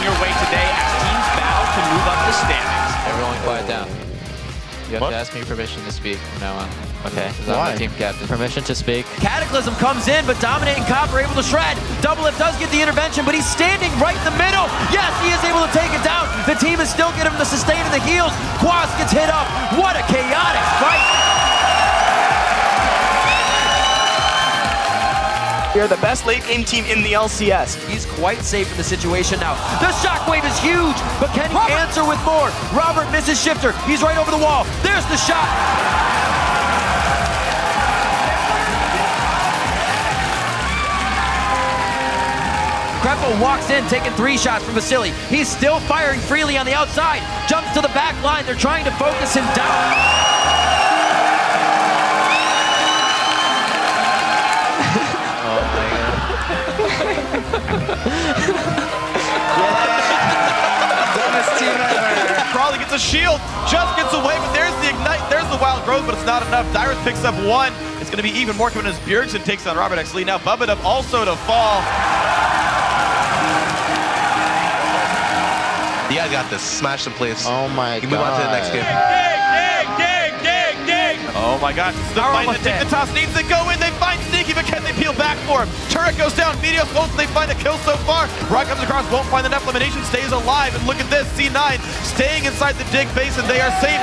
your way today as teams battle to move up the standings. Everyone quiet down. You have to ask me permission to speak from now on. Okay. I'm the team captain. Permission to speak. Cataclysm comes in, but Dominate and Copper able to shred. Double F does get the intervention, but he's standing right in the middle. Yes, he is able to take it down. The team is still getting him the sustain in the heals. Quas gets hit up. What a chaotic fight. They're the best late game team in the LCS. He's quite safe in the situation now. The shockwave is huge, but can he answer with more? Robert misses Shifter. He's right over the wall. There's the shot. Krepo walks in, taking 3 shots from Vasily. He's still firing freely on the outside. Jumps to the back line. They're trying to focus him down. Crawley gets a shield, just gets away, but there's the ignite, there's the wild growth, but it's not enough. Dyrus picks up 1. It's going to be even more coming as Bjergsen takes on Robert X. Lee. Now Bubba up also to fall. You guys got this. Smash some plays. Oh my god. You move on to the next game. Oh my god, the fight to take the toss needs to go in. They find Sneaky, but can they peel back for him? Turret goes down, Meteos ults, they find a kill so far. Rock comes across, won't find the net. Elimination stays alive, and look at this, C9 staying inside the dig base, and they are safe.